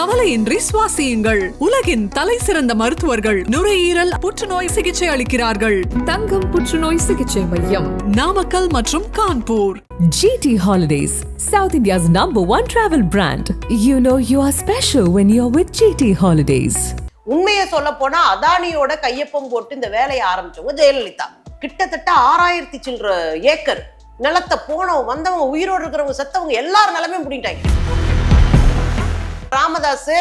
கவலையின்றி சுவாசியுங்கள். உலகின் தலை சிறந்த மருத்துவர்கள் நுரையீரல் புற்றுநோய் சிகிச்சை அளிக்கிறார்கள். தங்கம் புற்றுநோய் சிகிச்சை மையம், நாமக்கல் மற்றும் Kanpur. GT Holidays, South India's #1 travel brand. You know you are special when you're with GT Holidays. உண்மையை சொல்ல போனா அதானியோட கையொப்பம் போட்டு இந்த வேலையை ஆரம்பிச்சவங்க ஜெயலலிதா. கிட்டத்தட்ட 6000 சில்லற ஏக்கர் நிலத்தை போனவங்க வந்தவங்க உயிரோடு இருக்கிறவங்க செத்தவங்க எல்லாரும் நிலமையும் முடிட்டாங்க. ராமதாஸ்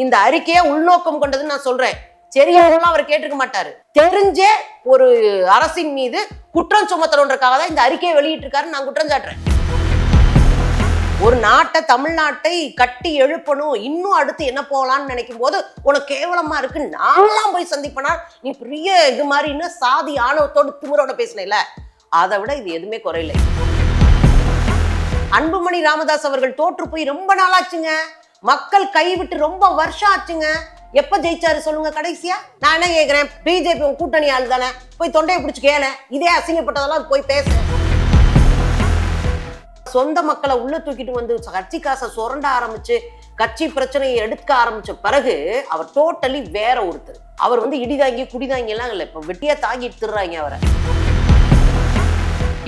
இந்த அறிக்கையை உள்நோக்கம் கொண்டதுன்னு நான் சொல்றேன். சரியானலாம் அவர் கேட்டிருக்க மாட்டாரு. தெரிஞ்சே ஒரு அரசின் மீது குற்றம் சுமத்தணுன்றக்காக தான் இந்த அறிக்கையை வெளியிட்டு இருக்காருன்னு நான் குற்றம் சாட்டுறேன். ஒரு நாட்டை, தமிழ்நாட்டை கட்டி எழுப்பணும், இன்னும் அடுத்து என்ன போகலான்னு நினைக்கும் போது உனக்கு கேவலமா இருக்கு, நான்லாம் போய் சந்திப்பனா நீ பெரிய இது மாதிரி இன்னும் சாதி ஆணவத்தோடு திமிரோட பேசினேல, அதை விட இது எதுவுமே குறையில்லை. அன்புமணி ராமதாஸ் அவர்கள் தோற்று போய் ரொம்ப நாளாச்சுங்க. மக்கள் கைவிட்டு ரொம்ப வருஷம் ஆச்சுங்க. எப்ப ஜெயிச்சாரு சொல்லுங்க கடைசியா? நான் என்ன கேட்கிறேன், பிஜேபி கூட்டணி ஆள் தானே, போய் தொண்டையை பிடிச்சு கேள. இதே அசிங்கப்பட்டதெல்லாம் போய் பேச. சொந்த மக்களை உள்ள தூக்கிட்டு வந்து கட்சி காசை சுரண்ட ஆரம்பிச்சு கட்சி பிரச்சனையை எடுக்க ஆரம்பிச்ச பிறகு அவர் டோட்டலி வேற ஒருத்தர். அவர் இடிதாங்கி குடிதாங்கி எல்லாம் இல்லை, இப்ப வெட்டியா தாங்கிட்டு திடுறாங்க அவரை.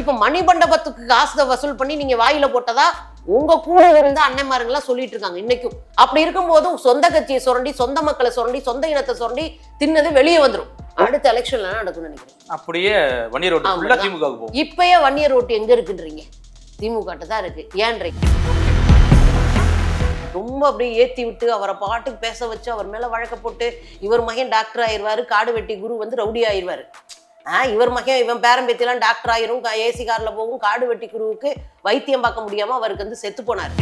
இப்ப மணிமண்டபத்துக்கு காசை வசூல் பண்ணி நீங்க வாயில போட்டதா உங்க கூட இருந்த அண்ணன்மாருங்கெல்லாம் சொல்லிட்டு இருக்காங்க இன்னைக்கும். அப்படி இருக்கும்போது சொந்த கட்சியை சுரண்டி, சொந்த மக்களை சுரண்டி, சொந்த இனத்தை சுரண்டி தின்னது வெளியே வந்துடும். அடுத்த எலெக்ஷன்ல நடக்கும்னு நினைக்கிறேன். அப்படியே வன்னியர் ரோட்டு திமுக போகும். இப்பயே வன்னியர் ரோட்டு எங்க இருக்குன்றீங்க? திமுக தான் இருக்கு. ஏன்றீங்க? ரொம்ப அப்படியே ஏத்தி விட்டு அவரை பாட்டுக்கு பேச வச்சு அவர் மேல வழக்க போட்டு இவர் மகன் டாக்டர் ஆயிடுவாரு, காடு வெட்டி குரு ரவுடி ஆயிடுவாரு. இவர் மகன் இவன் பேரம்பேத்திலாம் டாக்டர் ஆயிரும், ஏசி கார்ல போகும். காடு வெட்டி குருவுக்கு வைத்தியம் பார்க்க முடியாம அவருக்கு செத்து போனாரு.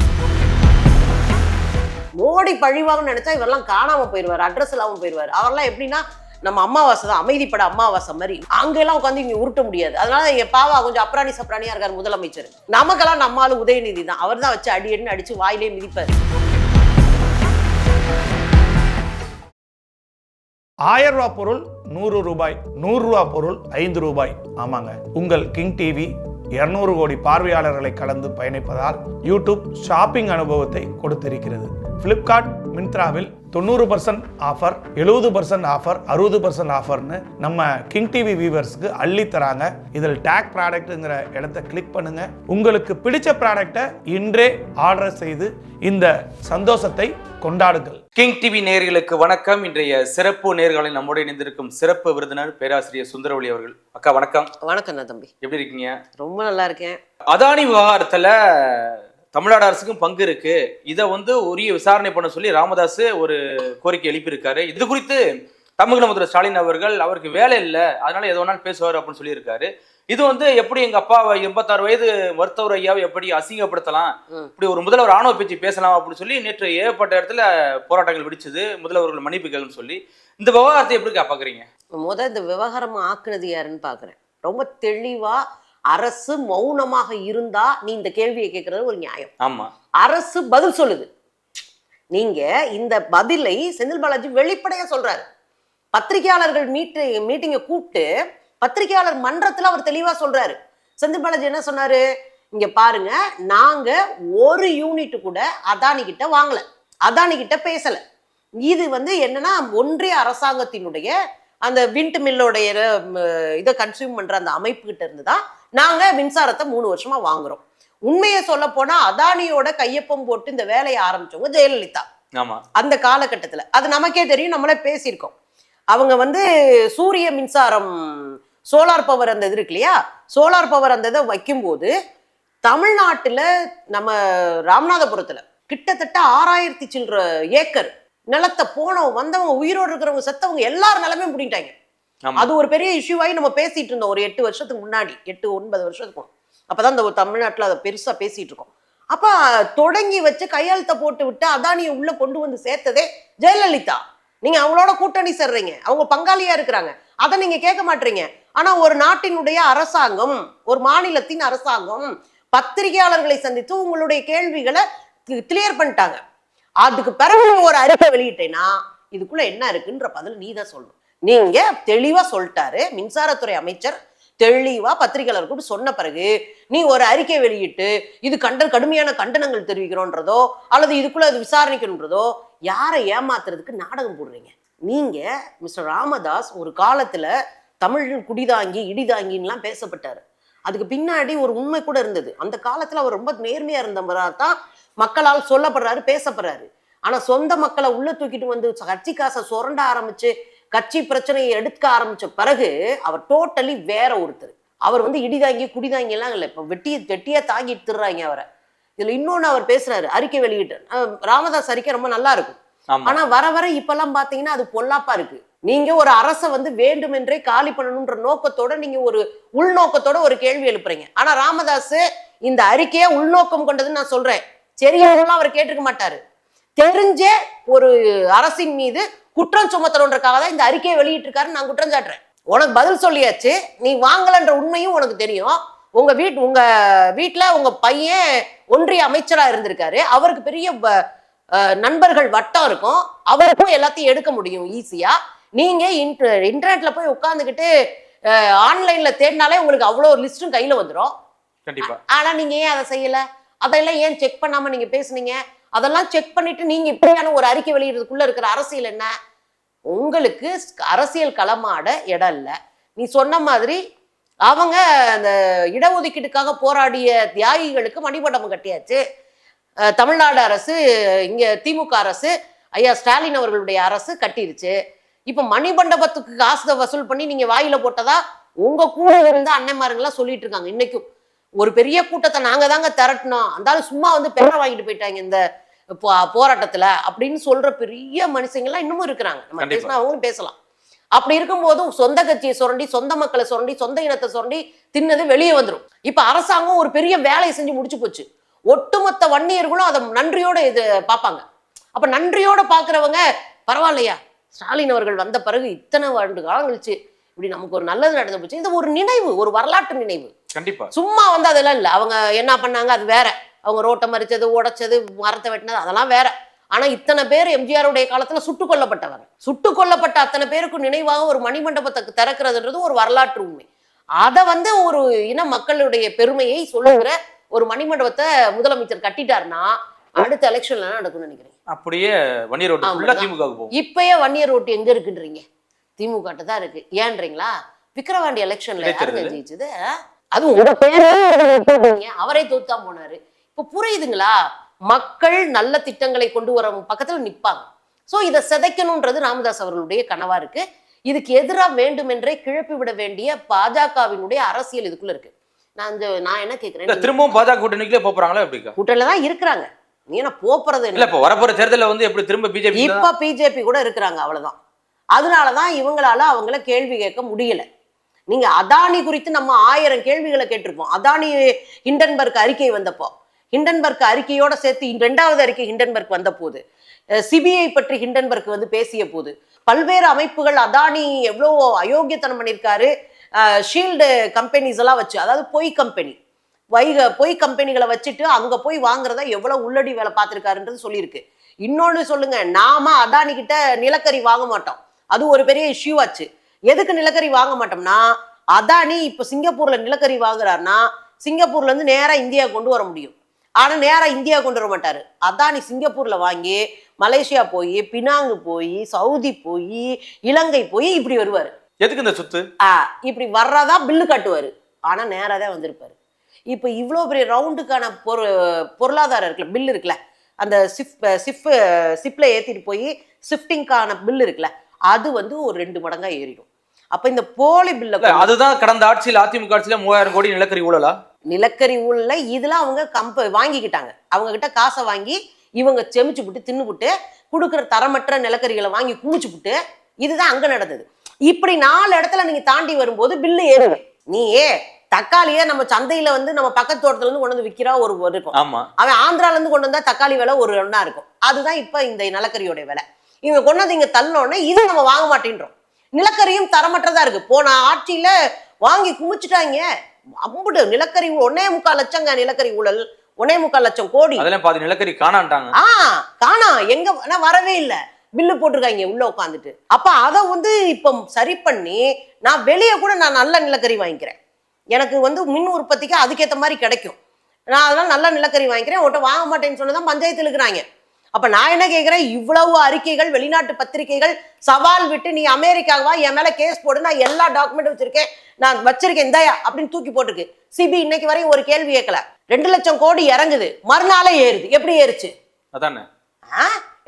மோடி பழிவாங்கன்னு நினைச்சா இவரெல்லாம் காணாம போயிடுவாரு, அட்ரஸ் இல்லாம போயிடுவாரு. அவரெல்லாம் எப்படின்னா நம்ம அமாவாசை தான், அமைதிப்பட அமாவாசை மாதிரி. அங்கெல்லாம் உட்காந்து இங்க உருட்ட முடியாது. அதனால என் பாவா கொஞ்சம் அப்ராணி சப்ராணியா இருக்காரு முதலமைச்சர். நமக்கெல்லாம் நம்மாலும் உதயநிதி தான், அவர் தான் வச்சு அடின்னு அடிச்சு வாயிலே மிதிப்பாரு. 1000 ரூபாய் பொருள் 100 ரூபாய், 100 ரூபாய் பொருள் 5 ரூபாய். ஆமாங்க, உங்கள் கிங் டிவி 200 கோடி பார்வையாளர்களை கடந்து பயணிப்பதால் யூடியூப் ஷாப்பிங் அனுபவத்தை கொடுத்திருக்கிறது. பிளிப்கார்ட், மிந்த்ராவில் 90% ஆஃபர், 70% ஆஃபர், 60% ஆஃபர்னு நம்ம கிங் டிவி வியூவர்ஸ்க்கு அள்ளி தராங்க. இதில் டேக் ப்ராடக்ட்ங்கிற இடத்தை கிளிக் பண்ணுங்க. உங்களுக்கு பிடிச்ச ப்ராடக்டை இன்றே ஆர்டர் செய்து இந்த சந்தோஷத்தை கொண்டாடுங்கள். கிங் டிவி நேயர்களுக்கு வணக்கம். இன்றைய சிறப்பு நேயர்களில் நம்முடைய இணைந்திருக்கும் சிறப்பு விருந்தினர் பேராசிரியர் சுந்தரவழி அவர்கள். அக்கா வணக்கம். வணக்கம் தம்பி, எப்படி இருக்கீங்க? ரொம்ப நல்லா இருக்கேன். அதானி விவகாரத்துல தமிழ்நாடு அரசுக்கும் பங்கு இருக்கு, இதை உரிய விசாரணை பண்ண சொல்லி ராமதாஸ் ஒரு கோரிக்கை எழுப்பியிருக்காரு. இது குறித்து தமிழக முதல்வர் ஸ்டாலின் அவர்கள் அவருக்கு வேலை இல்லை, அதனால எது வேணாலும் பேசுவார் அப்படின்னு சொல்லியிருக்காரு. இது எப்படி எங்க அப்பாவை 86 வயது மருத்துவர் ஐயாவை எப்படி அசிங்கப்படுத்தலாம், இப்படி ஒரு முதல்வர் ஆணவ பேச்சு பேசலாம் அப்படின்னு சொல்லி நேற்று ஏகப்பட்ட இடத்துல போராட்டங்கள் வெடிச்சது. முதல்வர்கள் மன்னிப்பு கேளுன்னு சொல்லி இந்த விவகாரத்தை எப்படி பாக்குறீங்க? இந்த விவகாரம் ஆக்குனது யாருன்னு பாக்குறேன். ரொம்ப தெளிவா அரசு மௌனமாக இருந்தா நீ இந்த கேள்வியை கேட்கறது ஒரு நியாயம். ஆமா, அரசு பதில் சொல்லுது. நீங்க இந்த பதிலை செந்தில் பாலாஜி வெளிப்படையா சொல்றாரு. பத்திரிகையாளர்கள் மீட்டிங்கை கூப்பிட்டு பத்திரிகையாளர் மன்றத்துல அவர் தெளிவா சொல்றாரு. செந்தில் பாலாஜி என்ன சொன்னாரு? இங்க பாருங்க, நாங்க ஒரு யூனிட் கூட அதானி கிட்ட வாங்கல, அதானி கிட்ட பேசல. இது என்னன்னா ஒன்றிய அரசாங்கத்தினுடைய அந்த விண்ட் மில்லோடைய இதை கன்சியூம் பண்ற அந்த அமைப்பு கிட்ட இருந்துதான் நாங்க மின்சாரத்தை 3 வருஷமா வாங்குறோம். உண்மையை சொல்ல போனா அதானியோட கையொப்பம் போட்டு இந்த வேலையை ஆரம்பிச்சவங்க ஜெயலலிதா. அந்த காலகட்டத்துல அது நமக்கே தெரியும், நம்மளே பேசியிருக்கோம். அவங்க சூரிய மின்சாரம், சோலார் பவர் அந்த இது இருக்கு இல்லையா, சோலார் பவர் அந்த இதை வைக்கும்போது தமிழ்நாட்டுல நம்ம ராமநாதபுரத்துல கிட்டத்தட்ட 6000 சில்லற ஏக்கர் நிலத்தை போனவங்க வந்தவங்க உயிரோடு இருக்கிறவங்க செத்தவங்க எல்லாரும் நிலமையும் முடிட்டாங்க. அது ஒரு பெரிய இஷ்யூவாகி நம்ம பேசிட்டு இருந்தோம் ஒரு 8 வருஷத்துக்கு முன்னாடி, 8-9 வருஷத்துக்கு. அப்பதான் இந்த தமிழ்நாட்டுல அதை பெருசா பேசிட்டு இருக்கோம். அப்ப தொடங்கி வச்சு கையெழுத்த போட்டு விட்டு அதானியை உள்ள கொண்டு வந்து சேர்த்ததே ஜெயலலிதா. நீங்க அவங்களோட கூட்டணி சேர்றீங்க, அவங்க பங்காளியா இருக்கிறாங்க, அதை நீங்க கேட்க மாட்டீங்க. ஆனா ஒரு நாட்டினுடைய அரசாங்கம், ஒரு மாநிலத்தின் அரசாங்கம் பத்திரிகையாளர்களை சந்தித்து உங்களுடைய கேள்விகளை கிளியர் பண்ணிட்டாங்க. அதுக்கு பிறகு ஒரு அறிக்கை வெளியிட்டேன்னா இதுக்குள்ள என்ன இருக்குன்ற பதில் நீ தான் சொல்லணும். நீங்க தெளிவா சொல்லிட்டாரு மின்சாரத்துறை அமைச்சர், தெளிவா பத்திரிகையாளர் கூட சொன்ன பிறகு நீ ஒரு அறிக்கை வெளியிட்டு இது கடுமையான கண்டனங்கள் தெரிவிக்கிறோன்றதோ அல்லது இதுக்குள்ள அது விசாரணைக்கணுன்றதோ யாரை ஏமாத்துறதுக்கு நாடகம் போடுறீங்க நீங்க? மிஸ்டர் ராமதாஸ் ஒரு காலத்துல தமிழ் குடிதாங்கி இடிதாங்கின்லாம் பேசப்பட்டாரு. அதுக்கு பின்னாடி ஒரு உண்மை கூட இருந்தது. அந்த காலத்துல அவர் ரொம்ப நேர்மையா இருந்தவரா தான் மக்களால் சொல்லப்படுறாரு, பேசப்படுறாரு. ஆனா சொந்த மக்களை உள்ள தூக்கிட்டு வந்து கட்சி காசை சுரண்ட ஆரம்பிச்சு கட்சி பிரச்சனையை எடுக்க ஆரம்பிச்ச பிறகு அவர் டோட்டலி வேற ஒருத்தர். அவர் வந்து இடிதாங்கி குடிதாங்கி எல்லாம் இல்லை, இப்ப வெட்டியா தாங்கிட்டு திருறாங்க அவரை. இதுல இன்னொன்னு அவர் பேசுறாரு, அறிக்கை வெளியிட்டு. ராமதாஸ் அறிக்கை ரொம்ப நல்லா இருக்கும். ஆனா வர வர இப்பெல்லாம் பாத்தீங்கன்னா அது பொல்லாப்பா இருக்கு. நீங்க ஒரு அரசை வந்து வேண்டுமென்றே காலி பண்ணணும்ன்ற நோக்கத்தோட நீங்க ஒரு உள்நோக்கத்தோட ஒரு கேள்வி எழுப்புறீங்க. ஆனா ராமதாஸ் இந்த அறிக்கையை உள்நோக்கம் கொண்டதுன்னு நான் சொல்றேன். சரியானலாம் அவர் கேட்டுக்க மாட்டாரு. தெரிஞ்ச ஒரு அரசின் மீது குற்றம் சுமத்தணுன்றக்காக தான் இந்த அறிக்கையை வெளியிட்டு இருக்காருன்னு நான் குற்றம் சாட்டுறேன். உனக்கு பதில் சொல்லியாச்சு, நீ வாங்கலன்ற உண்மையும் உனக்கு தெரியும். உங்க வீட்டுல உங்க பையன் ஒன்றிய அமைச்சரா இருந்திருக்காரு, அவருக்கு பெரிய நண்பர்கள் வட்டம் இருக்கும், அவருக்கும் எல்லாத்தையும் எடுக்க முடியும் ஈஸியா. நீங்க இன்டர்நெட்ல போய் உட்காந்துக்கிட்டு ஆன்லைன்ல தேடினாலே உங்களுக்கு அவ்வளோ ஒரு லிஸ்டும் கையில வந்துடும். ஆனா நீங்க ஏன் அதை செய்யல? அதெல்லாம் ஏன் செக் பண்ணாம நீங்க பேசுனீங்க? அதெல்லாம் செக் பண்ணிட்டு நீங்க இப்படியான ஒரு அறிக்கை வெளியிடுறதுக்குள்ள இருக்கிற அரசியல் என்ன? உங்களுக்கு அரசியல் களமாட இடம் இல்லை. நீ சொன்ன மாதிரி அவங்க அந்த இடஒதுக்கீட்டுக்காக போராடிய தியாகிகளுக்கு மணிமண்டபம் கட்டியாச்சு. தமிழ்நாடு அரசு, இங்க திமுக அரசு, ஐயா ஸ்டாலின் அவர்களுடைய அரசு கட்டிருச்சு. இப்ப மணிமண்டபத்துக்கு காசை வசூல் பண்ணி நீங்க வாயில போட்டதா உங்க கூட இருந்த அண்ணன்மாருங்கெல்லாம் சொல்லிட்டு இருக்காங்க. இன்னைக்கும் ஒரு பெரிய கூட்டத்தை நாங்க தாங்க திரட்டினோம், அந்தாலும் சும்மா வந்து பெற வாங்கிட்டு போயிட்டாங்க இந்த போராட்டத்துல அப்படின்னு சொல்ற பெரிய மனுஷங்கள்லாம் இன்னமும் இருக்கிறாங்க. நம்ம பேசினா அவங்களும் பேசலாம். அப்படி இருக்கும்போது சொந்த கட்சியை சுரண்டி, சொந்த மக்களை சுரண்டி, சொந்த இனத்தை சுரண்டி தின்னது வெளியே வந்துடும். இப்ப அரசாங்கம் ஒரு பெரிய வேலையை செஞ்சு முடிச்சு போச்சு. ஒட்டுமொத்த வன்னியர்களும் அதை நன்றியோட இது பார்ப்பாங்க. அப்ப நன்றியோட பாக்குறவங்க பரவாயில்லையா, ஸ்டாலின் அவர்கள் வந்த பிறகு இத்தனை ஆண்டு காலம் கழிச்சு இப்படி நமக்கு ஒரு நல்லது நடந்து போச்சு. இது ஒரு நினைவு, ஒரு வரலாற்று நினைவு. கண்டிப்பா சும்மா வந்து அதெல்லாம் இல்லை. அவங்க என்ன பண்ணாங்க அது வேற, அவங்க ரோட்டை மறிச்சது, உடைச்சது, மரத்தை வெட்டினது அதெல்லாம் வேற. ஆனா இத்தனை பேர் எம்ஜிஆருடைய காலத்துல சுட்டுக் கொல்லப்பட்டவர். சுட்டுக் கொல்லப்பட்ட அத்தனை பேருக்கு நினைவாக ஒரு மணிமண்டபத்தை திறக்கிறதுன்றது ஒரு வரலாற்று உண்மை. அதை வந்து ஒரு இன மக்களுடைய பெருமையை சொல்லுகிற ஒரு மணிமண்டபத்தை முதலமைச்சர் கட்டிட்டாருன்னா அடுத்த எலெக்ஷன்ல நடக்கும்னு நினைக்கிறேன். அப்படியே வன்னியர் ரோட்டு ஃபுல்லா திமுக போகும். இப்பயே வன்னியர் ரோட்டு எங்க இருக்குன்றீங்க? திமுக தான் இருக்கு. ஏன்றீங்களா? விக்கிரவாண்டி எலெக்ஷன்ல யாருங்க ஜெயிச்சது? அது உங்க பேரு, அவரே தோத்தான் போனாரு. இப்ப புரியுதுங்களா? மக்கள் நல்ல திட்டங்களை கொண்டு வர பக்கத்துல நிப்பாங்க. சோ இதை சிதைக்கணும்ன்றது ராமதாஸ் அவர்களுடைய கனவா இருக்கு. இதுக்கு எதிராக வேண்டுமென்றே கிளப்பி விட வேண்டிய பாஜகவினுடைய அரசியல் இதுக்குள்ள இருக்கு. நான் என்ன கேட்கிறேன், திரும்பவும் பாஜக கூட்டணிக்குள்ளே போறாங்களா? எப்படி கூட்டணியில தான் இருக்கிறாங்க. நீ என்ன போறது இல்ல. இப்ப வரப்போற தேர்தலில் வந்து எப்படி திரும்ப பிஜேபி, இப்ப பிஜேபி கூட இருக்கிறாங்க, அவ்வளவுதான். அதனாலதான் இவங்களால அவங்கள கேள்வி கேட்க முடியல. நீங்க அதானி குறித்து நம்ம 1000 கேள்விகளை கேட்டிருப்போம். அதானி ஹிண்டன்பர்க் அறிக்கை வந்தப்போ, ஹிண்டன்பர்க் அறிக்கையோட சேர்த்து 2வது அறிக்கை ஹிண்டன்பர்க் வந்த போது, சிபிஐ பற்றி ஹிண்டன்பர்க் வந்து பேசிய போது, பல்வேறு அமைப்புகள் அதானி எவ்வளோ அயோக்கியத்தனம் பண்ணியிருக்காரு, ஷீல்டு கம்பெனிஸ் எல்லாம் வச்சு, அதாவது பொய் கம்பெனிகளை வச்சுட்டு அங்க போய் வாங்குறதா எவ்வளவு உள்ளடி வேலை பார்த்திருக்காருன்றது சொல்லியிருக்கு. இன்னொன்னு சொல்லுங்க, நாம அதானி கிட்ட நிலக்கரி வாங்க மாட்டோம், அது ஒரு பெரிய இஷ்யூ ஆச்சு. எதுக்கு நிலக்கரி வாங்க மாட்டோம்னா, அதானி இப்ப சிங்கப்பூர்ல நிலக்கரி வாங்குறாருன்னா சிங்கப்பூர்ல இருந்து நேரா இந்தியா கொண்டு வர முடியும். ஆனா நேரா இந்தியா கொண்டு வர மாட்டாரு. அதானி சிங்கப்பூர்ல வாங்கி மலேசியா போய், பினாங்கு போய், சவுதி போய், இலங்கை போய் இப்படி வருவாரு. எதுக்கு இந்த சொத்து? இப்படி வர்றதா பில்லு காட்டுவாரு. ஆனா நேராதான் வந்திருப்பாரு. இப்ப இவ்வளவு பெரிய ரவுண்டுக்கான பொருளாதாரம் இருக்குல்ல, பில் இருக்குல்ல, அந்த சிப்ல ஏத்திட்டு போய் ஷிஃப்டிங்கான பில் இருக்குல்ல, அது வந்து ஒரு 2 மடங்கா ஏறிடும். அப்ப இந்த போலி பில்ல, அதுதான் கடந்த ஆட்சியில் அதிமுக ஆட்சியில 3000 கோடி நிலக்கரி ஊழலா? நிலக்கரி ஊழல இதெல்லாம் அவங்க வாங்கிக்கிட்டாங்க. அவங்க கிட்ட காசை வாங்கி இவங்க செமிச்சு விட்டு தின்னுபிட்டு கொடுக்குற தரமற்ற நிலக்கரிகளை வாங்கி குமிச்சு விட்டு, இதுதான் அங்க நடந்தது. இப்படி 4 இடத்துல நீங்க தாண்டி வரும்போது பில்லு ஏறுது. நீ தக்காளியை நம்ம சந்தையில வந்து நம்ம பக்கத்து தோட்டத்துல இருந்து கொண்டு வந்து விற்கிறா ஒரு இருக்கும், அவன் ஆந்திரால இருந்து கொண்டு வந்தா தக்காளி விலை ஒரு ஒண்ணா இருக்கும். அதுதான் இப்ப இந்த நிலக்கரியோட விலை. இவங்க கொண்டு வந்து இங்க தள்ளோன்னா இது நம்ம வாங்க மாட்டேன்றோம். நிலக்கரியும் தரமற்றதா இருக்கு. போன ஆட்சியில வாங்கி குமிச்சுட்டாங்க. அம்புடு நிலக்கரி 1.25 லட்சங்க நிலக்கரி ஊழல், 1.25 லட்சம் கோடி. அதெல்லாம் பாதி நிலக்கரி காணான்ட்டாங்க. காணா எங்க வரவே இல்லை, பில்லு போட்டிருக்காங்க உள்ள உட்காந்துட்டு. அப்ப அதை வந்து இப்ப சரி பண்ணி நான் வெளியே கூட நான் நல்ல நிலக்கரி வாங்கிக்கிறேன். எனக்கு வந்து மின் உற்பத்திக்கு அதுக்கேற்ற மாதிரி கிடைக்கும். நான் அதெல்லாம் நல்ல நிலக்கரி வாங்கிக்கிறேன். உன்கிட்ட வாங்க மாட்டேன்னு சொன்னதான் பஞ்சாயத்து இருக்கிறாங்க. அப்ப நான் என்ன கேட்கிறேன், இவ்வளவு அறிக்கைகள், வெளிநாட்டு பத்திரிகைகள் சவால் விட்டு நீ அமெரிக்காவா என் மேல கேஸ் போடு, நான் எல்லா டாக்குமெண்ட் வச்சிருக்கேன், நான் வச்சிருக்கேன் இந்தாயா அப்படின்னு தூக்கி போட்டுருக்கு. சிபி இன்னைக்கு வரையும் ஒரு கேள்வி கேட்கல. 2 லட்சம் கோடி இறங்குது, மறுநாளே ஏறுது. எப்படி ஏறுச்சு? அதானே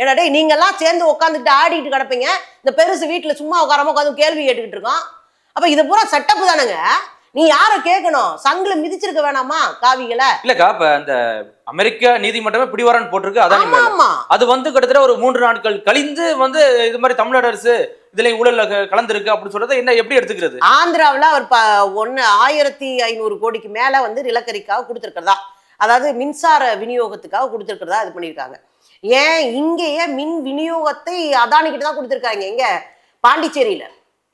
என்னடே நீங்க எல்லாம் சேர்ந்து உட்காந்துட்டு ஆடிட்டு கிடப்பீங்க, இந்த பெருசு வீட்டுல சும்மா உட்காராம உட்காந்து கேள்வி கேட்டுக்கிட்டு இருக்கோம். அப்ப இது பூரா செட்டப் தானுங்க. நீ யார கேட்கணும்? சங்கில மிதிச்சிருக்க வேணாமா காவிகளை? இல்லக்கா, இப்ப அந்த அமெரிக்கா நீதிமன்றமே பிடிவாரன் போட்டிருக்கு. அதான் அது வந்து கிட்டத்தட்ட ஒரு 3 நாட்கள் கழிந்து வந்து இது மாதிரி தமிழ்நாடு அரசு இதுல ஊழல்ல கலந்துருக்கு அப்படின்னு சொல்றதை என்ன எப்படி எடுத்துக்கிறது? ஆந்திராவில் அவர் 1500 கோடிக்கு மேல வந்து நிலக்கரிக்காக கொடுத்துருக்கிறதா, அதாவது மின்சார விநியோகத்துக்காக கொடுத்துருக்கிறதா இது பண்ணியிருக்காங்க. ஏன் இங்கேயே மின் விநியோகத்தை அதானிக்கிட்டு தான் கொடுத்துருக்காங்க. எங்க பாண்டிச்சேரியில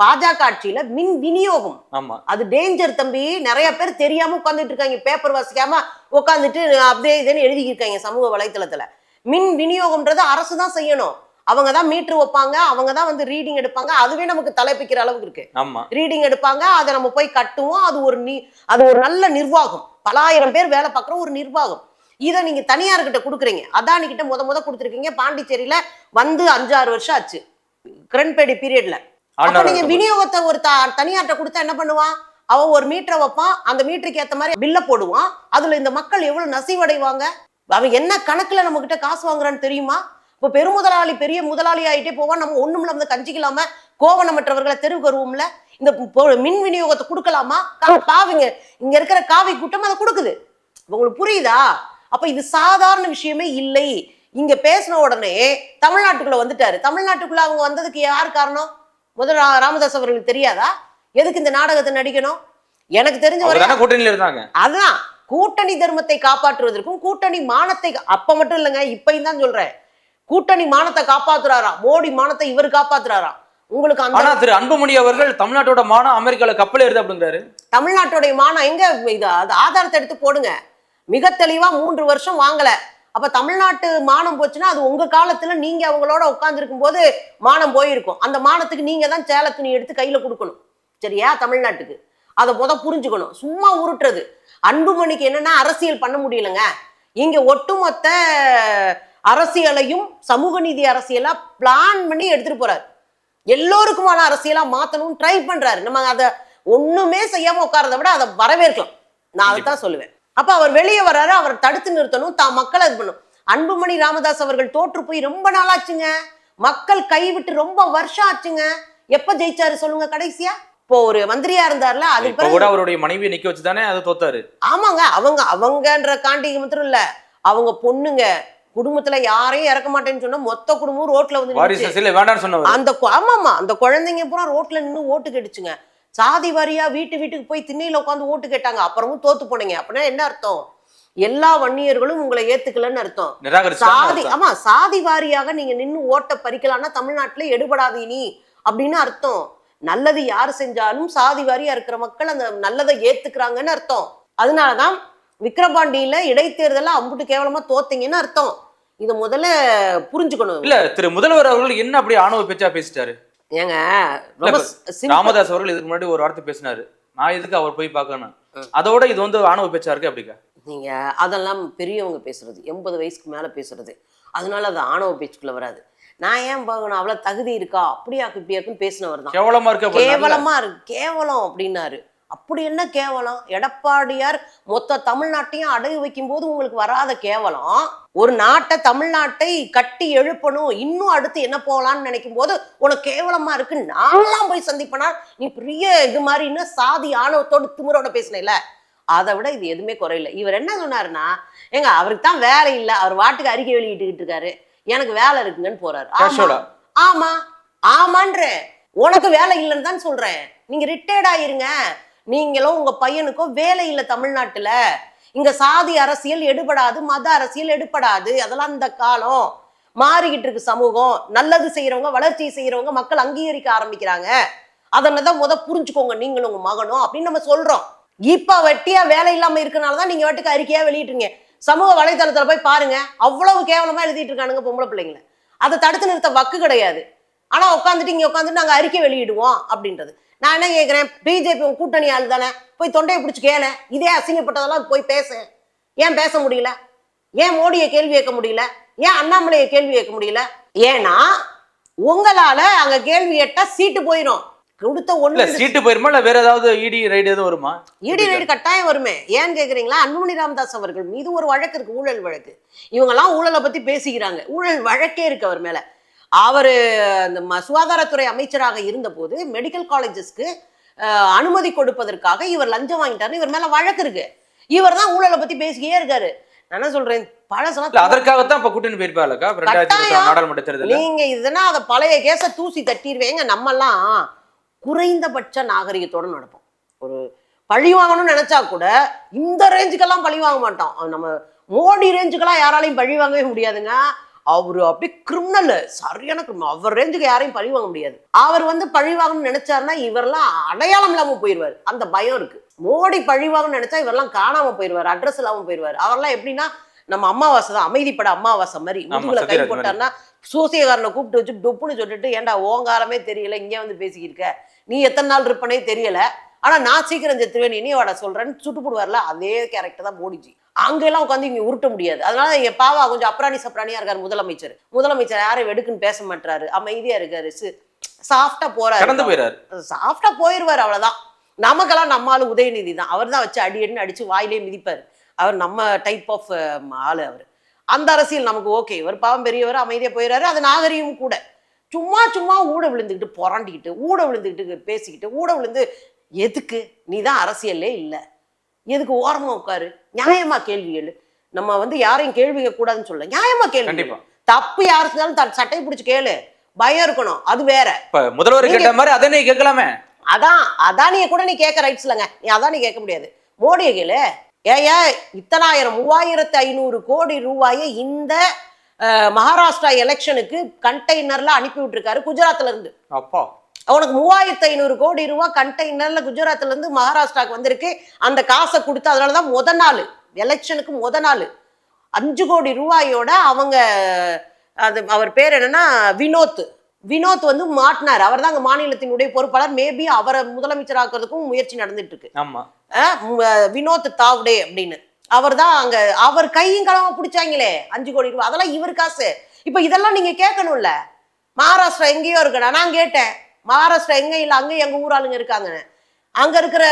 பாஜக ஆட்சியில மின் விநியோகம். ஆமா, அது டேஞ்சர் தம்பி. நிறைய பேர் தெரியாம உட்காந்துட்டு இருக்காங்க, பேப்பர் வாசிக்காம உட்காந்துட்டு அப்படியே இதுன்னு எழுதிக்கிருக்காங்க சமூக வலைத்தளத்துல. மின் விநியோகம்ன்றது அரசு தான் செய்யணும். அவங்க தான் மீட்டர் வைப்பாங்க, அவங்க தான் வந்து ரீடிங் எடுப்பாங்க. அதுவே நமக்கு தலைப்பிக்கிற அளவுக்கு இருக்கு. ஆமா, ரீடிங் எடுப்பாங்க, அதை நம்ம போய் கட்டுவோம். அது ஒரு நல்ல நிர்வாகம், பல ஆயிரம் பேர் வேலை பார்க்குற ஒரு நிர்வாகம். இதை நீங்க தனியார்கிட்ட கொடுக்குறீங்க. அதானி கிட்ட முத கொடுத்துருக்கீங்க. பாண்டிச்சேரியில வந்து 5-6 வருஷம் ஆச்சு கிரண்பேடி பீரியட்ல. அப்ப நீங்க விநியோகத்தை ஒரு தனியார்ட்ட கொடுத்தா என்ன பண்ணுவான்? அவன் ஒரு மீட்டரை வைப்பான், அந்த மீட்டருக்கு ஏத்த மாதிரி பில்ல போடுவான். அதுல இந்த மக்கள் எவ்வளவு நசிவடைவாங்க? அவன் என்ன கணக்குல நம்ம கிட்ட காசு வாங்குறான்னு தெரியுமா? இப்போ பெருமுதலாளி பெரிய முதலாளி ஆகிட்டே போவான். நம்ம ஒண்ணுமில்ல வந்து கஞ்சிக்கலாம கோவணமற்றவர்களை தெருவுக்கு வருவோம்ல. இந்த மின் விநியோகத்தை கொடுக்கலாமா? பாவிங்க இங்க இருக்கிற காவி கூட்டம் அதை கொடுக்குது. உங்களுக்கு புரியுதா? அப்ப இது சாதாரண விஷயமே இல்லை. இங்க பேசின உடனே தமிழ்நாட்டுக்குள்ள வந்துட்டாரு. தமிழ்நாட்டுக்குள்ள அவங்க வந்ததுக்கு யார் காரணம்? முதல்ல ராமதாஸ் அவர்களுக்கு தெரியாதா எதுக்கு இந்த நாடகத்தை நடிக்கணும்? எனக்கு தெரிஞ்ச வரை கூட்டணியில இருந்தாங்க. அதான் கூட்டணி தர்மத்தை காப்பாற்றுவதற்கும் கூட்டணி மானத்தை, அப்ப மட்டும் இல்லைங்க, இப்பயும் தான் சொல்றேன், கூட்டணி மானத்தை காப்பாத்துறாராம். மோடி மானத்தை இவர் காப்பாத்துறாராம். உங்களுக்கு ஆனா திரு அன்புமணி அவர்கள் தமிழ்நாட்டோட மானம் அமெரிக்கால கப்பல் ஏறுது அப்படிங்கிறாரு. தமிழ்நாட்டோட மானம் எங்க? இது அது ஆதாரத்தை எடுத்து போடுங்க. மிக தெளிவா 3 வருஷம் வாங்கல. அப்ப தமிழ்நாட்டு மானம் போச்சுன்னா அது உங்க காலத்துல நீங்க அவங்களோட உட்கார்ந்து இருக்கும் போது மானம் போயிருக்கும். அந்த மானத்துக்கு நீங்க தான் சேல துணி எடுத்து கையில கொடுக்கணும். சரியா? தமிழ்நாட்டுக்கு அதை புரிஞ்சுக்கணும். சும்மா உருட்டுறது. அன்புமணிக்கு என்னன்னா அரசியல் பண்ண முடியலங்க. இங்க ஒட்டுமொத்த அரசியலையும் சமூக நீதி அரசியலா பிளான் பண்ணி எடுத்துட்டு போறாரு. எல்லோருக்குமான அரசியலா மாத்தணும்னு ட்ரை பண்றாரு. நம்ம அதை ஒண்ணுமே செய்யாம உட்கார்றத விட அதை வரவேற்கலாம். நான் அதை தான் சொல்லுவேன். அப்ப அவர் வெளியே வர்றாரு, அவர் தடுத்து நிறுத்தணும், மக்களை இது பண்ணும். அன்புமணி ராமதாஸ் அவர்கள் தோற்று போய் ரொம்ப நாளாச்சுங்க. மக்கள் கைவிட்டு ரொம்ப வருஷம் ஆச்சுங்க. எப்ப ஜெயிச்சாரு சொல்லுங்க கடைசியா? இப்போ ஒரு மந்திரியா இருந்தார்ல, அது கூட அவருடைய மனைவியை நிக்க வச்சுதானே அது தோத்தாரு. ஆமாங்க. அவங்கன்ற காண்டிகை மாத்திரம் இல்ல, அவங்க பொண்ணுங்க குடும்பத்துல யாரையும் இறக்க மாட்டேன்னு சொன்னா மொத்த குடும்பம் ரோட்ல வந்து அந்த ஆமாமா அந்த குழந்தைங்க பூரா ரோட்ல நின்று ஓட்டு கேட்டுச்சுங்க. சாதி வாரியா வீட்டுக்கு போய் திண்ணையில உட்காந்து ஓட்டு கேட்டாங்க. அப்புறமும் தோத்து போனீங்க. அப்படின்னா என்ன அர்த்தம்? எல்லா வன்னியர்களும் உங்களை ஏத்துக்கலன்னு அர்த்தம். சாதி சாதி வாரியாக நீங்க நின்று ஓட்ட பறிக்கலாம்னா தமிழ்நாட்டுல எடுபடாது இனி அப்படின்னு அர்த்தம். நல்லது யாரு செஞ்சாலும் சாதி வாரியா இருக்கிற மக்கள் அந்த நல்லதை ஏத்துக்கிறாங்கன்னு அர்த்தம். அதனாலதான் விக்கிரபாண்டியில இடைத்தேர்தல அம்புட்டு கேவலமா தோத்தீங்கன்னு அர்த்தம். இத முதல்ல புரிஞ்சுக்கணும். இல்ல திரு முதல்வர் அவர்கள் என்ன அப்படி ஆணவ பேச்சா பேசிட்டாரு? ஏங்க ராமதாஸ் அவர்கள் இதுக்கு முன்னாடி ஒரு வார்த்தை பேசினாரு, நான் எதுக்கு அவர் போய் பார்க்கணும், அதோட இது வந்து ஆணவ பேச்சா இருக்கு அப்படிக்கா? நீங்க அதெல்லாம் பெரியவங்க பேசுறது, 80 வயசுக்கு மேல பேசுறது, அதனால அது ஆணவ பேச்சுக்குள்ள வராது. நான் ஏன் பார்க்கணும், அவ்வளவு தகுதி இருக்கா, அப்படியாக்கு இப்படியாக்குன்னு பேசினவர் தான். கேவலமா இருக்கு, கேவலமா இருக்கு, கேவலம் அப்படின்னாரு. அப்படி என்ன கேவலம்? எடப்பாடியார் மொத்த தமிழ்நாட்டையும் அடகு வைக்கும் போது உங்களுக்கு வராத கேவலம், ஒரு நாட்டை தமிழ்நாட்டை கட்டி எழுப்பணும், இன்னும் அடுத்து என்ன போகலான்னு நினைக்கும் போது உனக்கு கேவலமா இருக்கு. நான்லாம் போய் சந்திப்பனா நீ பெரிய இது மாதிரி இன்னும் சாதி ஆணவத்தோடு திமிரோட பேசினேல, அதை விட இது எதுவுமே குறையில. இவர் என்ன சொன்னாருன்னா, ஏங்க அவருக்கு தான் வேலை இல்லை, அவர் வாட்டுக்கு அறிக்கை வெளியிட்டுக்கிட்டு இருக்காரு, எனக்கு வேலை இருக்குங்கன்னு போறாரு. ஆமா ஆமான்ற, உனக்கு வேலை இல்லைன்னு தான் சொல்றேன். நீங்க ரிட்டையர்ட் ஆயிருங்க. நீங்களும் உங்க பையனுக்கும் வேலை இல்லை தமிழ்நாட்டுல. இங்க சாதி அரசியல் எடுபடாது, மத அரசியல் எடுபடாது. அதெல்லாம் இந்த காலம் மாறிக்கிட்டு இருக்கு. சமூகம் நல்லது செய்யறவங்க, வளர்ச்சி செய்யறவங்க மக்கள் அங்கீகரிக்க ஆரம்பிக்கிறாங்க. அதனாலதான் புரிஞ்சுக்கோங்க நீங்களும் உங்க மகனும் அப்படின்னு நம்ம சொல்றோம். இப்ப வெட்டியா வேலை இல்லாம இருக்கனாலதான் நீங்க வாட்டுக்கு அறிக்கையா வெளியிட்டுருங்க. சமூக வலைதளத்துல போய் பாருங்க, அவ்வளவு கேவலமா எழுதிட்டு இருக்கானுங்க பொம்பளை பிள்ளைங்களை. அதை தடுத்து நிறுத்த வக்கு கிடையாது. ஆனா உட்காந்துட்டு இங்க உட்காந்துட்டு நாங்க அறிக்கை வெளியிடுவோம் அப்படின்றது. நான் என்ன கேட்கிறேன், பிஜேபி கூட்டணி ஆள் தானே, போய் தொண்டையை பிடிச்சி கேள. இதே அசிங்கப்பட்டதெல்லாம் போய் பேச. ஏன் பேச முடியல? ஏன் மோடியை கேள்வி கேட்க முடியல? ஏன் அண்ணாமலையை கேள்வி கேட்க முடியல? ஏன்னா உங்களால அங்க கேள்வி கேட்டா சீட்டு போயிடும். கொடுத்த இல்ல சீட்டு போயிருமா இல்ல வேற ஏதாவது இடி ரைடு எதுவும் வருமா? இடி ரைடு கட்டாயம் வருமே. ஏன்னு கேக்குறீங்களா? அன்புமணி ராமதாஸ் அவர்கள் மீது ஒரு வழக்கு இருக்கு, ஊழல் வழக்கு. இவங்க எல்லாம் ஊழலை பத்தி பேசிக்கிறாங்க, ஊழல் வழக்கே இருக்கு அவர் மேல. அவரு அந்த சுகாதாரத்துறை அமைச்சராக இருந்த போது மெடிக்கல் காலேஜஸ்க்கு அனுமதி கொடுப்பதற்காக இவர் லஞ்சம் வாங்கிட்டாரு, இவர் மேல வழக்கு இருக்கு. இவர் தான் ஊழலை பத்தி பேசிக்கிட்டே இருக்காரு. நான் என்ன சொல்றேன், அதற்காகத்தான் இப்ப கூட்டணி போயிருப்பாருக்கா 2024 நாடாளுமன்ற தேர்தல். நீங்க இதுனா அத பழைய கேஸ தூசி தட்டிடுவேங்க. நம்ம எல்லாம் குறைந்தபட்ச நாகரிகத்தோட நடப்போம். ஒரு பழி வாங்கணும்னு நினைச்சா கூட இந்த ரேஞ்சுக்கெல்லாம் பழி வாங்க மாட்டோம். நம்ம மோடி ரேஞ்சுக்கெல்லாம் யாராலையும் பழி வாங்கவே முடியாதுங்க. அவரு அப்படியே கிரிமினல், சரியான கிரிமினல். அவர் ரேஞ்சுக்கு யாரையும் பழி வாங்க முடியாது. அவர் வந்து பழி வாங்கணும்னு நினைச்சாருன்னா இவரெல்லாம் அடையாளம் இல்லாம போயிடுவார். அந்த பயம் இருக்கு. மோடி பழி வாங்கணும்னு நினைச்சா இவரெல்லாம் காணாம போயிடுவார், அட்ரஸ் இல்லாம போயிடுவார். அவரெல்லாம் எப்படின்னா நம்ம அமாவாசை தான், அமைதிப்பட அமாவாசை மாதிரி முதுகுல கை போட்டாருன்னா சோசியக்காரனை கூப்பிட்டு வச்சு டொப்புன்னு சொல்லிட்டு, ஏன்டா ஓங்காரமே தெரியல, இங்கே வந்து பேசிக்கிருக்க, நீ எத்தனை நாள் இருப்பனே தெரியல, ஆனா நான் சீக்கிரம் செத்துவேன், இனி வாட சொல்றேன்னு சுட்டு போடுவார்ல, அதே கேரக்டர் தான் மோடிஜி. அங்கெல்லாம் உட்காந்து இங்க உருட்ட முடியாது. அதனால எங்க பாவா கொஞ்சம் அப்ராணி சப்ராணியா இருக்காரு முதலமைச்சர். முதலமைச்சர் யாரும் வெடுக்குன்னு பேச மாட்டாரு, அமைதியா இருக்காரு, சாஃப்டா போறாரு, சாஃப்டா போயிருவாரு, அவ்வளவுதான். நமக்கெல்லாம் நம்ம ஆளு உதயநிதி தான். அவர் தான் வச்சு அடின்னு அடிச்சு வாயிலே மிதிப்பாரு. அவர் நம்ம டைப் ஆஃப் ஆளு. அவர் அந்த அரசியல் நமக்கு ஓகே. இவர் பாவம் பெரியவர், அமைதியா போயிடுறாரு, அது நாகரிகம் கூட. சும்மா சும்மா ஊட விழுந்துக்கிட்டு புரண்டிக்கிட்டு ஊட விழுந்துக்கிட்டு பேசிக்கிட்டு ஊட விழுந்து எதுக்கு? நீ தான் அரசியல்லே இல்லை, எதுக்கு ஓரமா உட்காரு, நியாயமா கேள்வி கேளு. நம்ம வந்து யாரையும் கேள்வி கேட்க கூடாதுன்னு சொல்ல, நியாயமா கேள்வி. தப்பு யாரு செஞ்சாலும் சட்டையை பிடிச்சு கேளு, பயம் இருக்கணும், அது வேற. முதல்வர் கேட்ட மாதிரி அதனே கேட்கலாமே. அதான் அதானிய கூட நீ கேட்க ரைட்ஸ் இல்லைங்க. நீ அதானி கேட்க முடியாது, மோடியை கேளு. ஏயா இத்தனாயிரம் 3500 கோடி ரூபாயை இந்த மகாராஷ்டிரா எலெக்ஷனுக்கு கண்டெய்னர்ல அனுப்பி விட்டுருக்காரு குஜராத்ல இருந்து. அப்பா, அவனுக்கு 3500 கோடி ரூபாய் கண்டெய்னர்ல குஜராத்ல இருந்து மகாராஷ்டிராக்கு வந்திருக்கு. அந்த காசை கொடுத்து, அதனாலதான் நாள் எலெக்ஷனுக்கு நாள் 5 கோடி ரூபாயோட அவங்க, அது அவர் பேர் என்னன்னா வினோத் வந்து மாட்டினார். அவர் தான் அங்க மாநிலத்தினுடைய பொறுப்பாளர். மேபி அவரை முதலமைச்சர் ஆக்குறதுக்கும் முயற்சி நடந்துட்டு இருக்கு. ஆமா, வினோத் தாவ்டே அப்படின்னு. அவர் தான் அங்க, அவர் கையும் களமா பிடிச்சாங்களே 5 கோடி ரூபாய், அதெல்லாம் இவர் காசு. இப்ப இதெல்லாம் நீங்க கேட்கணும்ல. மகாராஷ்டிரா எங்கேயோ இருக்கடா, நான் கேட்டேன் மகாராஷ்டிரா எங்க இல்ல, அங்க எங்க ஊராளுங்க இருக்காங்க, அங்க இருக்கிற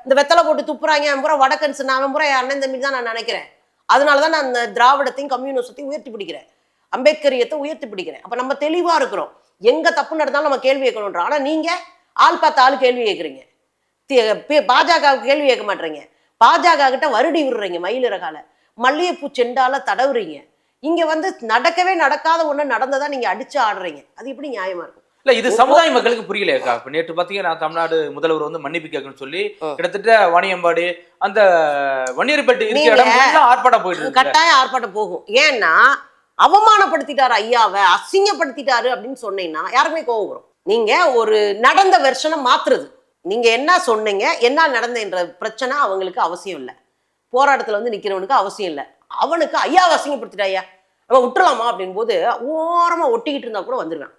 இந்த வெத்தலை போட்டு துப்புறாங்க, அவன் பூரா வடக்கன்ஸ், அவன் பூரா என் அண்ணன் தம்பி தான் நான் நினைக்கிறேன். அதனாலதான் நான் அந்த திராவிடத்தையும் கம்யூனிஸ்டத்தையும் உயர்த்தி பிடிக்கிறேன், அம்பேத்கரியத்தை உயர்த்தி பிடிக்கிறேன். அப்ப நம்ம தெளிவா இருக்கிறோம், எங்க தப்பு நடந்தாலும் நம்ம கேள்வி கேட்கணும்ன்ற. ஆனா நீங்க ஆள் பார்த்த ஆள் கேள்வி கேட்குறீங்க, பாஜகவுக்கு கேள்வி கேட்க மாட்டீங்க, பாஜக கிட்ட வருடி விடுறீங்க, மயிலிறகால மல்லிகைப்பூ செண்டால தடவுறீங்க. இங்க வந்து நடக்கவே நடக்காத ஒண்ணு நடந்ததா நீங்க அடிச்சு ஆடுறீங்க. அது எப்படி நியாயமா இருக்கும்? இல்ல, இது சமுதாய மக்களுக்கு புரியலையா? இப்ப நேற்று பாத்தீங்கன்னா தமிழ்நாடு முதல்வர் வந்து மன்னிப்பு கேட்கணும்னு சொல்லி கிட்டத்தட்ட வாணியம்பாடி அந்த வன்னியர்பேட்டை இருக்கிற இடம் ஆர்ப்பாட்டம் போயிட்டு இருக்கு. கட்டாயம் ஆர்ப்பாட்டம் போகும். ஏன்னா அவமானப்படுத்திட்டாரு ஐயாவை, அசிங்கப்படுத்திட்டாரு அப்படின்னு சொன்னீங்கன்னா யாருமே கோவம் வரும். நீங்க ஒரு நடந்த வெர்ஷனை மாத்துறது, நீங்க என்ன சொன்னீங்க என்ன நடந்தன்ற பிரச்சனை அவங்களுக்கு அவசியம் இல்லை. போராட்டத்துல வந்து நிக்கிறவனுக்கு அவசியம் இல்லை. அவனுக்கு ஐயாவை அசிங்கப்படுத்திட்டா ஐயா அவன் விட்டுலாமா அப்படின் போது ஓரமா ஒட்டிக்கிட்டு இருந்தா கூட வந்துருவேன்.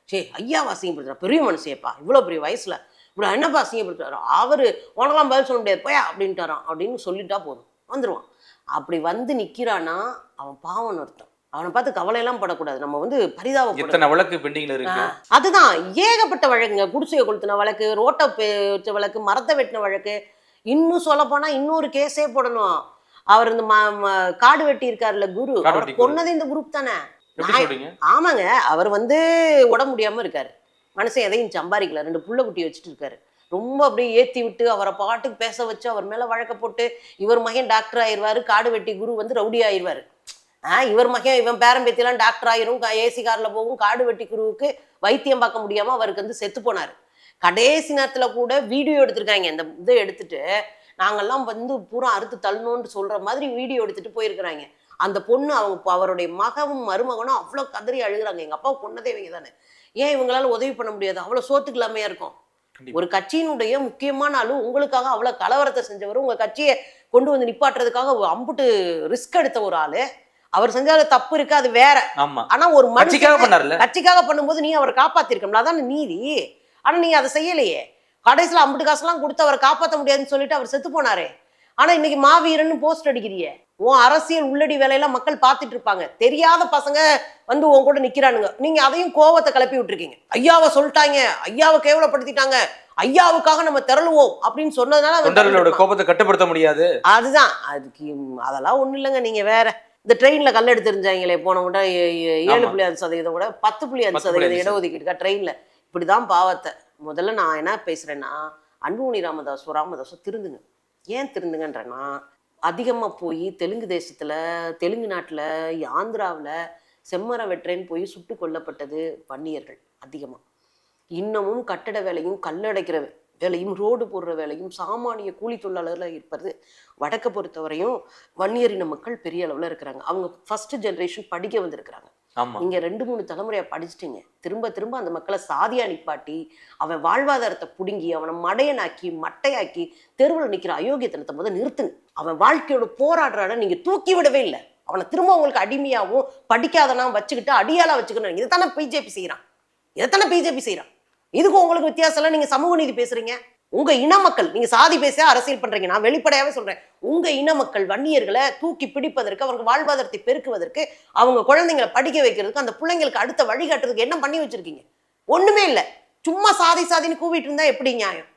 சரி, ஐயாவை அசிங்கப்படுத்துறா, பெரிய மனுஷேப்பா, இவ்வளவு பெரிய வயசுல இவ்வளவு என்னப்பா அசிங்கப்படுத்துறாரு, அவரு உனக்கெல்லாம் பதில் சொல்ல முடியாது போயா அப்படின்ட்டாரான் அப்படின்னு சொல்லிட்டா போதும், வந்துருவான். அப்படி வந்து நிக்கிறானா அவன் பாவம்னு அர்த்தம். அவனை பார்த்து கவலையெல்லாம் படக்கூடாது. நம்ம வந்து பரிதாபப்பட வழக்கு பெண்டிங்ல இருக்கு. அதுதான் ஏகப்பட்ட வழக்குங்க. குடிசையை கொளுத்தின வழக்கு, ரோட்டை வச்ச வழக்கு, மரத்தை வெட்டின வழக்கு, இன்னும் சொல்ல போனா இன்னொரு கேஸே போடணும். அவர் இந்த காடு வெட்டி இருக்காருல்ல குரு, அவர் கொன்னது இந்த குரூப் தானே. ஆமாங்க, அவர் வந்து உடம்பு முடியாம இருக்காரு, மனுஷன் எதையும் சம்பாதிக்கல, 2 புள்ள குட்டி வச்சுட்டு இருக்காரு. ரொம்ப அப்படியே ஏத்தி விட்டு அவரை பாட்டுக்கு பேச வச்சு அவர் மேல வழக்க போட்டு இவர் மகன் டாக்டர் ஆயிடுவாரு, காடு வெட்டி குரு வந்து ரவுடி ஆயிடுவாரு. இவர் மகன் இவன் பேரம்பேத்திலாம் டாக்டர் ஆயிரும், ஏசி கார்ல போகும். காடு வெட்டி குருவுக்கு வைத்தியம் பார்க்க முடியாம அவருக்கு வந்து செத்து போனாரு. கடைசி நேரத்துல கூட வீடியோ எடுத்திருக்காங்க. இந்த இதை எடுத்துட்டு நாங்கெல்லாம் வந்து பூரா அறுத்து தள்ளணும்னு சொல்ற மாதிரி வீடியோ எடுத்துட்டு போயிருக்கிறாங்க. அந்த பொண்ணு அவங்க அவருடைய மகவும் மருமகனும் அவ்வளோ கதறி அழுகுறாங்க. எங்க அப்பாவை கொன்னதே இவங்க தானே, ஏன் இவங்களால உதவி பண்ண முடியாது, அவ்வளோ சோத்துக்கு இல்லாமையா இருக்கும். ஒரு கட்சியினுடைய முக்கியமான ஆளு உங்களுக்காக அவ்வளவு கலவரத்தை செஞ்சவர், உங்க கட்சியை கொண்டு வந்து நிப்பாட்டுறதுக்காக அம்புட்டு ரிஸ்க் எடுத்த ஒரு ஆளு, அவர் செஞ்சால தப்பு இருக்கு, அது வேற. ஆனா ஒரு கட்சிக்காக பண்ணும்போது நீ அவரை காப்பாத்திருக்கோம்ல, அதான நீதி. ஆனா நீங்க அதை செய்யலையே. கடைசியில அம்புட்டு காசுலாம் கொடுத்து அவரை காப்பாற்ற முடியாதுன்னு சொல்லிட்டு அவர் செத்து போனாரே. ஆனா இன்னைக்கு மாவீரன்னு போஸ்ட் அடிக்கிறியே, உன் அரசியல் உள்ளடி வேலையெல்லாம் மக்கள் பார்த்துட்டு இருப்பாங்க. தெரியாத பசங்க வந்து உன் கூட நிக்கிறானுங்க, நீங்க அதையும் கோவத்தை கிளப்பி விட்டுருக்கீங்க. ஐயாவை சொல்லிட்டாங்க, ஐயாவை கேவலப்படுத்திட்டாங்க, ஐயாவுக்காக நம்ம திரளுவோம் அப்படின்னு சொன்னதுனால தொண்டர்களோட கோபத்தை கட்டுப்படுத்த முடியாது. அதுதான் அதுக்கு அதெல்லாம் ஒண்ணும் இல்லைங்க. நீங்க வேற இந்த ட்ரெயின்ல கல் எடுத்துருந்தாங்களே போன கூட 7.5% கூட 10.5% இடஒதுக்கீடுக்கா ட்ரெயின்ல. இப்படிதான் பாவத்தை. முதல்ல நான் என்ன பேசுறேன்னா, அன்புமணி ராமதாஸோ திருந்துங்க. ஏன் திருந்துங்கன்றேன்னா, அதிகமாக போய் தெலுங்கு நாட்டில் ஆந்திராவில் செம்மர வெட்டுறேன்னு போய் சுட்டு கொல்லப்பட்டது வன்னியர்கள் அதிகமாக. இன்னமும் கட்டட வேலையும் கல்லடைக்கிற வேலையும் ரோடு போடுற வேலையும் சாமானிய கூலி தொழிலாளர்கள் இருப்பது வடக்கை பொறுத்தவரையும் வன்னியரின மக்கள் பெரிய அளவில் இருக்கிறாங்க. அவங்க ஃபர்ஸ்ட் ஜென்ரேஷன் படிக்க வந்திருக்கிறாங்க. நீங்க 2-3 தலைமுறையா படிச்சுட்டீங்க. திரும்ப அந்த மக்களை சாதியா நிப்பாட்டி அவன் வாழ்வாதாரத்தை புடுங்கி அவனை மடையனாக்கி மட்டையாக்கி தெருவில் நிற்கிற அயோக்கியத்தனத்தை முதல் நிறுத்துங்க. அவன் வாழ்க்கையோட போராடுறான நீங்க தூக்கி விடவே இல்லை. அவனை திரும்ப உங்களுக்கு அடிமையாகவும் படிக்காதனா வச்சுக்கிட்டு அடியாலா வச்சுக்கணும். இதைத்தானே பிஜேபி செய்யறான். இதுக்கு உங்களுக்கு வித்தியாசம் இல்லை. நீங்க சமூக நீதி பேசுறீங்க. உங்க இன மக்கள், நீங்க சாதி பேச அரசியல் பண்றீங்க. நான் வெளிப்படையாவே சொல்றேன், உங்க இன மக்கள் வன்னியர்களை தூக்கி பிடிப்பதற்கு, அவங்க வாழ்வாதாரத்தை பெருக்குவதற்கு, அவங்க குழந்தைங்களை படிக்க வைக்கிறதுக்கு, அந்த பிள்ளைங்களுக்கு அடுத்த வழிகாட்டுறதுக்கு என்ன பண்ணி வச்சிருக்கீங்க? ஒண்ணுமே இல்லை. சும்மா சாதின்னு கூவிட்டு இருந்தா எப்படி நியாயம்?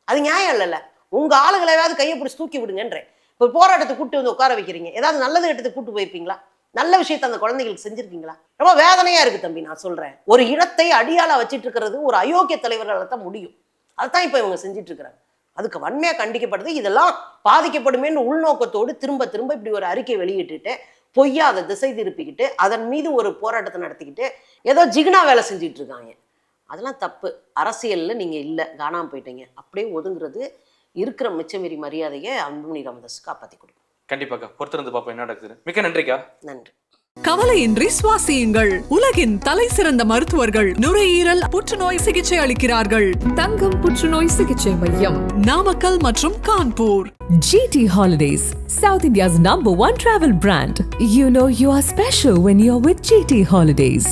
அது நியாயம் இல்லைல்ல. உங்க ஆளுகளையாவது கையை பிடிச்சி தூக்கி விடுங்கன்றேன். இப்போ போராட்டத்தை கூட்டு வந்து உட்கார வைக்கிறீங்க. ஏதாவது நல்லது கெட்டத்துக்கு கூட்டு போயிருப்பீங்களா? நல்ல விஷயத்தை அந்த குழந்தைகளுக்கு செஞ்சிருக்கீங்களா? ரொம்ப வேதனையா இருக்கு தம்பி. நான் சொல்றேன், ஒரு இனத்தை அடியாளா வச்சிட்டு இருக்கிறது ஒரு அயோக்கிய தலைவர்களால தான் முடியும். அதுதான் இப்ப இவங்க செஞ்சிட்டு இருக்கிறாங்க. அதுக்கு வன்மையா கண்டிக்கப்படுது. இதெல்லாம் பாதிக்கப்படுமேன்னு உள்நோக்கத்தோடு திரும்ப இப்படி ஒரு அறிக்கை வெளியிட்டுட்டு பொய்யா அதை திசை திருப்பிக்கிட்டு அதன் மீது ஒரு போராட்டத்தை நடத்திக்கிட்டு ஏதோ ஜிகினா வேலை செஞ்சுட்டு இருக்காங்க. அதெல்லாம் தப்பு. அரசியல்ல நீங்க இல்லை, காணாம போயிட்டீங்க. அப்படியே ஒதுங்குறது இருக்கிற மிச்சமீறி மரியாதையை அன்புமணி ராமதாஸ் காப்பாற்றி கொடுக்கும். கண்டிப்பாக்கா, பொறுத்திருந்து பார்ப்போம் என்ன நடக்குது. மிக்க நன்றிக்கா. நன்றி. கவலையின்றி சுவாசியுங்கள். உலகின் தலை சிறந்த மருத்துவர்கள் நுரையீரல் புற்றுநோய் சிகிச்சை அளிக்கிறார்கள். தங்கம் புற்றுநோய் சிகிச்சை மையம், நாமக்கல் மற்றும் Kanpur. GT Holidays, South India's #1 travel brand. You know you are special when you're with GT Holidays.